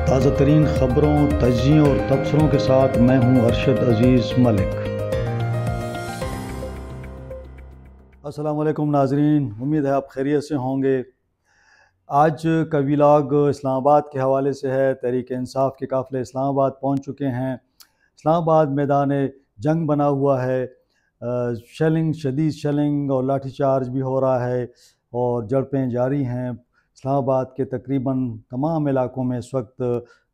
ताज़ा तरीन ख़बरों, तज्ज़ियों और तबसरों के साथ मैं हूँ अरशद अज़ीज़ मलिक। अस्सलाम वालेकुम नाज़रीन, उम्मीद है आप खैरियत से होंगे। आज का व्लॉग इस्लामाबाद के हवाले से है। तहरीक इंसाफ के काफ़िले इस्लामाबाद पहुँच चुके हैं। इस्लामाबाद मैदान जंग बना हुआ है। शदीद शेलिंग और लाठीचार्ज भी हो रहा है और झड़पें जारी हैं। इस्लामाबाद के तकरीबन तमाम इलाकों में इस वक्त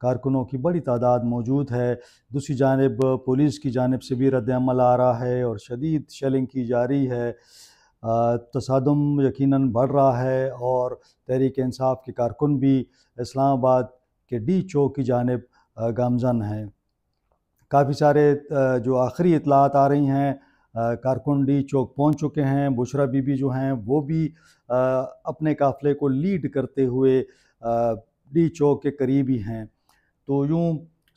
कारकुनों की बड़ी तादाद मौजूद है। दूसरी जानिब पुलिस की जानिब से भी रद्द-ए-अमल आ रहा है और शदीद शेलिंग की जारी है। तसादुम यकीनन बढ़ रहा है और तहरीक इंसाफ के कारकुन भी इस्लामाबाद के डी चौक की जानिब गामज़न हैं। काफ़ी सारे जो आखिरी इतलात आ रही हैं, कारकुन डी चौक पहुंच चुके हैं। बुशरा बीबी जो हैं वो भी अपने काफ़िले को लीड करते हुए डी चौक के करीब ही हैं। तो यूँ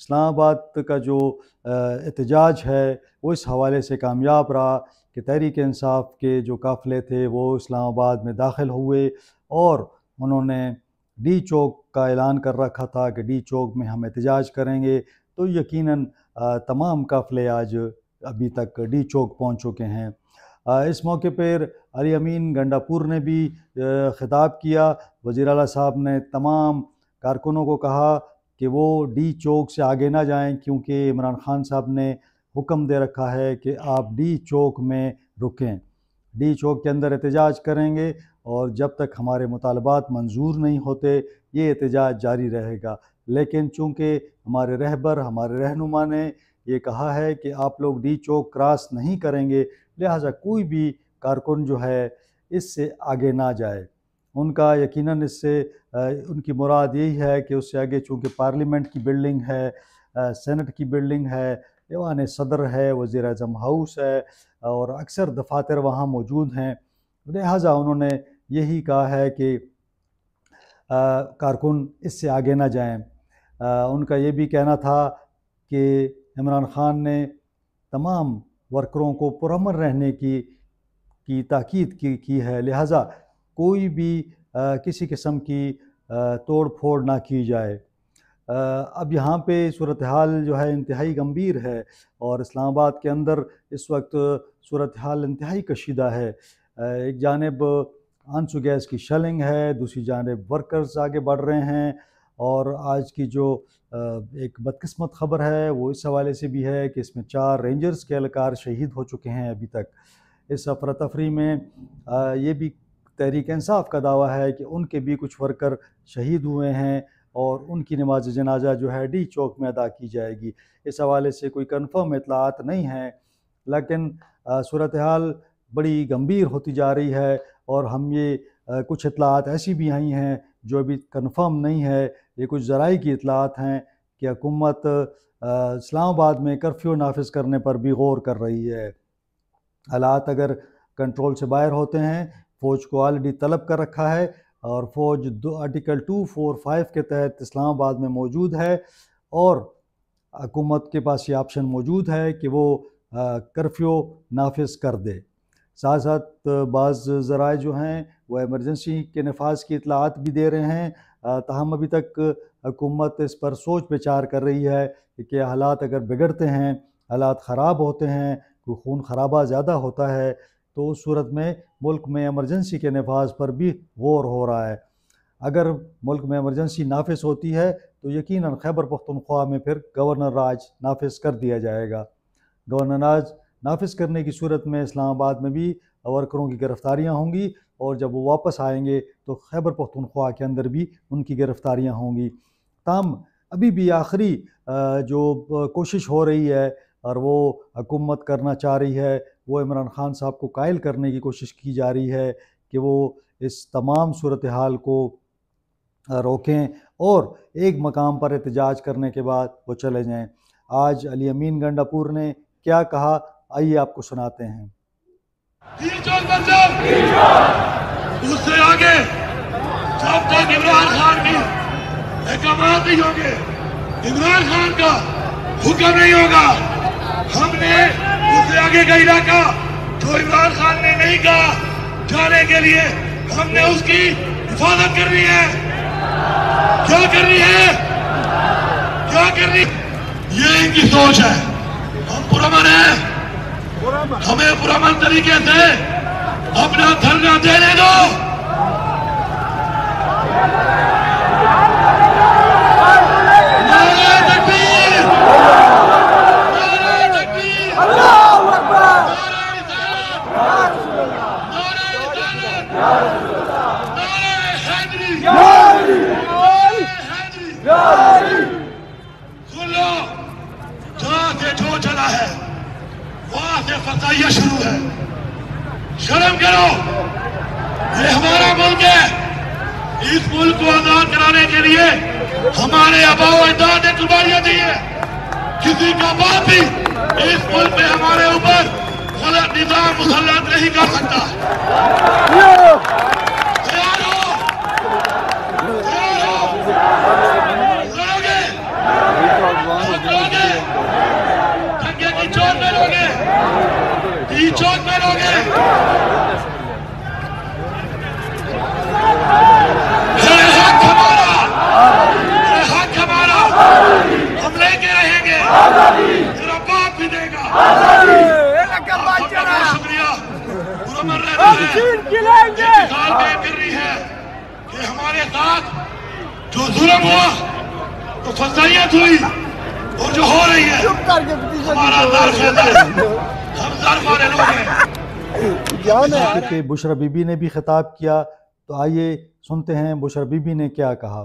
इस्लामाबाद का जो एहतजाज है वो इस हवाले से कामयाब रहा कि तहरीक इंसाफ के जो काफ़िले थे वो इस्लामाबाद में दाखिल हुए और उन्होंने डी चौक का ऐलान कर रखा था कि डी चौक में हम एहतजाज करेंगे। तो यकीनन तमाम काफ़िले आज अभी तक डी चौक पहुंच चुके हैं। इस मौके पर अली अमीन गंडापुर ने भी ख़िताब किया। वज़ीर आला साहब ने तमाम कारकुनों को कहा कि वो डी चौक से आगे ना जाएं, क्योंकि इमरान खान साहब ने हुक्म दे रखा है कि आप डी चौक में रुकें। डी चौक के अंदर एहतजाज करेंगे और जब तक हमारे मुतालबात मंजूर नहीं होते ये एहतजाज जारी रहेगा। लेकिन चूँकि हमारे रहबर, हमारे रहनुमा ने ये कहा है कि आप लोग डी चौक क्रॉस नहीं करेंगे, लिहाजा कोई भी कारकुन जो है इससे आगे ना जाए। उनका यकीनन इससे उनकी मुराद यही है कि उससे आगे चूँकि पार्लियामेंट की बिल्डिंग है, सेनेट की बिल्डिंग है, ऐवान सदर है, वज़ीर आज़म हाउस है और अक्सर दफातर वहाँ मौजूद हैं। लिहाजा उन्होंने यही कहा है कि कारकुन इससे आगे ना जाएं। उनका ये भी कहना था कि इमरान खान ने तमाम वर्करों को पुरअमन रहने की ताकीद की है, लिहाजा कोई भी किसी किस्म की तोड़ फोड़ ना की जाए। अब यहाँ पे सूरत हाल जो है इंतहाई गंभीर है और इस्लामाबाद के अंदर इस वक्त सूरत हाल इंतहाई कशीदा है। एक जानिब आंसू गैस की शेलिंग है, दूसरी जानिब वर्कर्स आगे बढ़ रहे हैं और आज की जो एक बदकिस्मत ख़बर है वो इस हवाले से भी है कि इसमें 4 रेंजर्स के एहलकार शहीद हो चुके हैं अभी तक। इस अफरा तफरी में ये भी तहरीक इंसाफ का दावा है कि उनके भी कुछ वर्कर शहीद हुए हैं और उनकी नमाज जनाजा जो है डी चौक में अदा की जाएगी। इस हवाले से कोई कन्फर्म इतलात नहीं है, लेकिन सूरत हाल बड़ी गंभीर होती जा रही है और हम ये कुछ इतलात ऐसी भी आई हैं जो अभी कन्फर्म नहीं है। ये कुछ ज़राई की इतलात हैं कि हुकूमत इस्लामाबाद में कर्फ्यू नाफिज करने पर भी गौर कर रही है। हालात अगर कंट्रोल से बाहर होते हैं, फ़ौज को ऑलरेडी तलब कर रखा है और फ़ौज आर्टिकल 245 के तहत इस्लामाबाद में मौजूद है और हुकूमत के पास ये ऑप्शन मौजूद है कि वो कर्फ्यू नाफिज कर दे। साथ साथ बाज़ ज़राए जो हैं वो एमरजेंसी के नफाज की इतलात भी दे रहे हैं। ताहम अभी तक हुकूमत इस पर सोच विचार कर रही है कि हालात अगर बिगड़ते हैं, हालात ख़राब होते हैं, कोई खून खराबा ज़्यादा होता है, तो उस सूरत में मुल्क में एमरजेंसी के नफाज पर भी गौर हो रहा है। अगर मुल्क में एमरजेंसी नाफिज होती है तो यकीनन खैबर पख्तूनख्वा में फिर गवर्नर राज नाफिज कर दिया जाएगा। गवर्नर राज नाफिज करने की सूरत में इस्लामाबाद में भी वर्करों की गिरफ्तारियाँ होंगी और जब वो वापस आएंगे तो खैबर पख्तूनख्वा के अंदर भी उनकी गिरफ्तारियाँ होंगी। ताम अभी भी आखिरी जो कोशिश हो रही है और वो हुकूमत करना चाह रही है, वो इमरान खान साहब को कायल करने की कोशिश की जा रही है कि वो इस तमाम सूरत हाल को रोकें और एक मकाम पर एहतजाज करने के बाद वो चले जाएं। आज अली अमीन गंडापुर ने क्या कहा, आइए आपको सुनाते हैं। उससे आगे जब तक इमरान खान की अहकामात नहीं होंगे, इमरान खान का हुक्म नहीं होगा, हमने उससे आगे का इलाका जो इमरान खान ने नहीं कहा जाने के लिए हमने उसकी हिफाजत करनी है। क्या करनी है? क्या करनी, ये इनकी सोच है। हम पुरअमन हैं, हमें पुरअमन तरीके से अपना धरना देने दो। नारे तकबीर, नारे तकबीर, अल्लाहू अकबर, नारे इजाजत, नारे हैदरी, सुन लो, जहां से जो चला है वहां से फसाइयां शुरू है। शर्म करो, ये हमारा मुल्क है। इस मुल्क को आजाद कराने के लिए हमारे आबाओ अजदाद ने कुर्बानियां दी है। किसी का बाप भी इस मुल्क में हमारे ऊपर गलत निजाम मुसल्लत नहीं कर सकता। तैयार हो, तैयार हो, लड़ोगे, लड़ोगे, दंगे की चोट में लोगे, की चोट में लोगे। हम लेके रहेंगे, तेरा बाप भी देगा। शुक्रिया, पुरअमन मिसाल कायम कर रही है कि हमारे साथ जो जुल्म हुआ, तो फसाइयत हुई और जो हो रही है, हमारा ज़र्फ है, हम ज़र्फ वाले लोग हैं। कि बुशरा बीबी ने भी खिताब किया, तो आइए सुनते हैं बुशरा बीबी ने क्या कहा।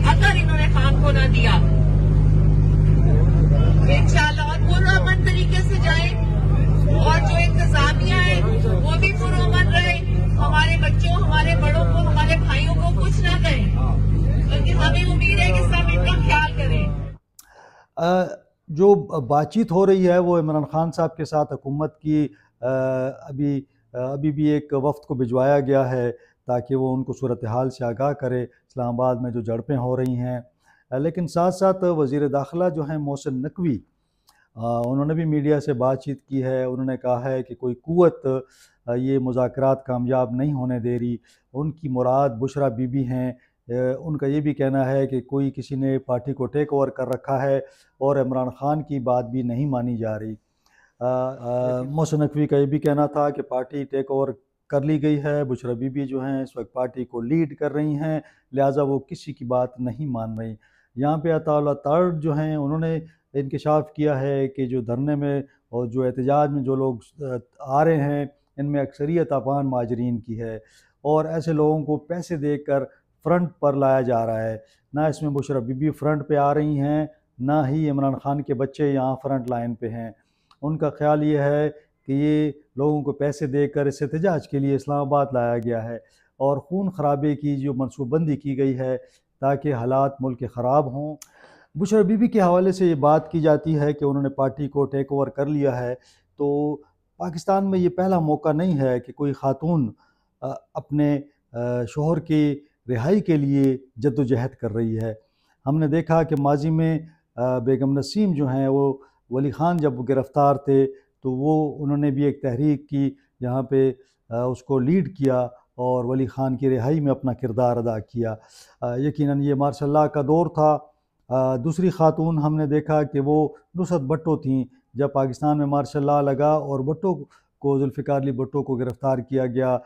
अगर इन्होंने खान को ना दिया, इंशाल्लाह और पुरअमन तरीके से जाए, और जो इंतजामिया है वो भी पुरअमन रहे, हमारे बच्चों, हमारे बड़ों को, हमारे भाइयों को कुछ ना करें, क्योंकि हमें उम्मीद है कि सब इनका ख्याल करें। जो बातचीत हो रही है वो इमरान खान साहब के साथ हुकूमत की अभी भी एक वफ्द को भिजवाया गया है ताकि वो उनको सूरत हाल से आगाह करे, इस्लामाबाद में जो झड़पें हो रही हैं। लेकिन साथ साथ वज़ीर दाखिला जो हैं मोहसिन नकवी, उन्होंने भी मीडिया से बातचीत की है। उन्होंने कहा है कि कोई क़ुव्वत ये मुज़ाकरात कामयाब नहीं होने दे रही। उनकी मुराद बुशरा बीबी हैं। उनका ये भी कहना है कि कोई किसी ने पार्टी को टेक ओवर कर रखा है और इमरान खान की बात भी नहीं मानी जा रही। मोहसिन नकवी का ये भी कहना था कि पार्टी टेक ओवर कर ली गई है, बुशरा बीबी जो हैं इस वक्त पार्टी को लीड कर रही हैं, लिहाजा वो किसी की बात नहीं मान रही। यहाँ पे अताउल्लाह तर्ड जो हैं उन्होंने इंकशाफ किया है कि जो धरने में और जो एहतजाज में जो लोग आ रहे हैं, इनमें अक्सरियत अफगान माजरीन की है और ऐसे लोगों को पैसे देकर फ्रंट पर लाया जा रहा है। ना इसमें बुशरा बीबी फ्रंट पे आ रही हैं, ना ही इमरान खान के बच्चे यहाँ फ्रंट लाइन पे हैं। उनका ख्याल ये है कि ये लोगों को पैसे देकर इस एहतजाज के लिए इस्लामाबाद लाया गया है और खून खराबे की जो मनसूबबंदी की गई है ताकि हालात मुल्क के ख़राब हों। बुशरा बीबी के हवाले से ये बात की जाती है कि उन्होंने पार्टी को टेक ओवर कर लिया है, तो पाकिस्तान में ये पहला मौका नहीं है कि कोई ख़ातून अपने शोहर की रिहाई के लिए जद्दोजहद कर रही है। हमने देखा कि माजी में बेगम नसीम जो हैं वो वली ख़ान जब गिरफ़्तार थे तो वो उन्होंने भी एक तहरीक की, यहाँ पे उसको लीड किया और वली ख़ान की रिहाई में अपना किरदार अदा किया। यकीनन ये मार्शल लॉ का दौर था। दूसरी ख़ातून हमने देखा कि वो नुसरत भट्टो थीं। जब पाकिस्तान में मार्शल लॉ लगा और भट्टो को, जुल्फ़िकार अली भट्टो को गिरफ़्तार किया गया,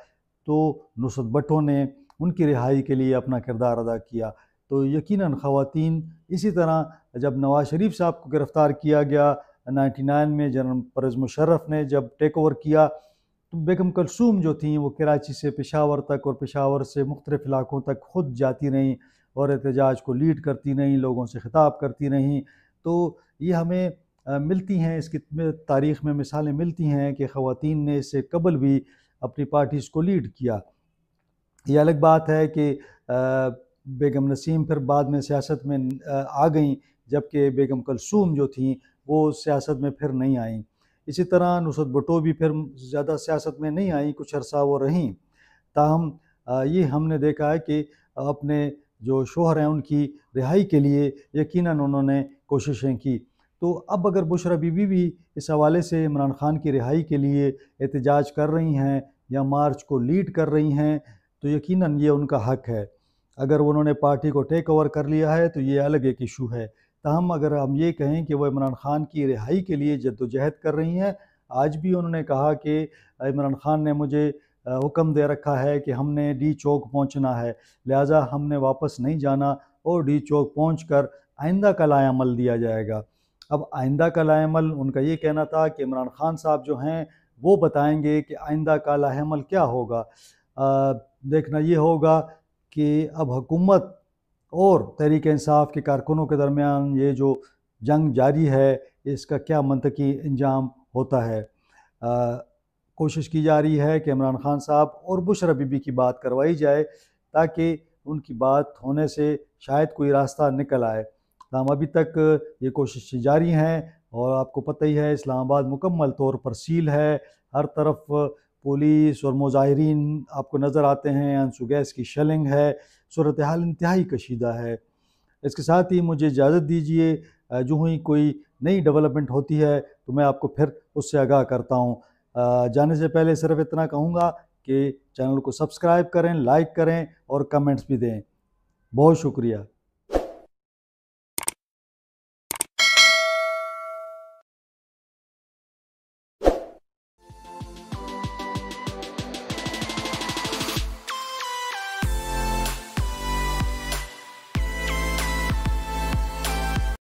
तो नुसरत भट्टो ने उनकी रिहाई के लिए अपना किरदार अदा किया। तो यकीनन ख़वातीन इसी तरह जब नवाज़ शरीफ साहब को गिरफ़्तार किया गया 99 में, जनरल परवेज़ मुशर्रफ ने जब टेक ओवर किया तो बेगम कलसूम जो थी वो कराची से पेशावर तक और पेशावर से मुख्तलिफ़ इलाक़ों तक खुद जाती रहीं और एहतजाज को लीड करती रहीं, लोगों से ख़िताब करती रहीं। तो ये हमें मिलती हैं, इसकी तारीख़ में मिसालें मिलती हैं कि ख़वातीन ने इससे कबल भी अपनी पार्टीज़ को लीड किया। ये अलग बात है कि बेगम नसीम फिर बाद में सियासत में आ गईं, जबकि बेगम कलसूम जो थीं वो सियासत में फिर नहीं आईं। इसी तरह नुसरत भुट्टो भी फिर ज़्यादा सियासत में नहीं आई, कुछ अरसा वो रहीं। ताहम ये हमने देखा है कि अपने जो शोहर हैं उनकी रिहाई के लिए यकीनन उन्होंने कोशिशें की। तो अब अगर बुशरा बीबी भी इस हवाले से इमरान खान की रिहाई के लिए एहतजाज कर रही हैं या मार्च को लीड कर रही हैं, तो यकीनन ये उनका हक़ है। अगर उन्होंने पार्टी को टेक ओवर कर लिया है तो ये अलग एक इशू है। ताहम अगर हम ये कहें कि वो इमरान खान की रिहाई के लिए जद्दोजहद कर रही हैं, आज भी उन्होंने कहा कि इमरान खान ने मुझे हुक्म दे रखा है कि हमने डी चौक पहुंचना है, लिहाजा हमने वापस नहीं जाना और डी चौक पहुंचकर आइंदा का लाएअमल दिया जाएगा। अब आइंदा का लाएअमल उनका ये कहना था कि इमरान खान साहब जो हैं वो बताएंगे कि आइंदा का लाएअमल क्या होगा। देखना ये होगा कि अब हुकूमत और तहरीक इंसाफ के कारकुनों के दरमियान ये जो जंग जारी है, इसका क्या मंतकी अंजाम होता है। कोशिश की जा रही है कि इमरान खान साहब और बुशरा बीबी की बात करवाई जाए ताकि उनकी बात होने से शायद कोई रास्ता निकल आए। ताहम अभी तक ये कोशिशें जारी हैं और आपको पता ही है इस्लामाबाद मुकम्मल तौर पर सील है। हर तरफ पुलिस और मुजाहिरीन आपको नज़र आते हैं, आंसू गैस की शेलिंग है, सूरत हाल इंतहाई कशीदा है। इसके साथ ही मुझे इजाज़त दीजिए, जो ही कोई नई डेवलपमेंट होती है तो मैं आपको फिर उससे आगाह करता हूँ। जाने से पहले सिर्फ इतना कहूँगा कि चैनल को सब्सक्राइब करें, लाइक करें और कमेंट्स भी दें। बहुत शुक्रिया।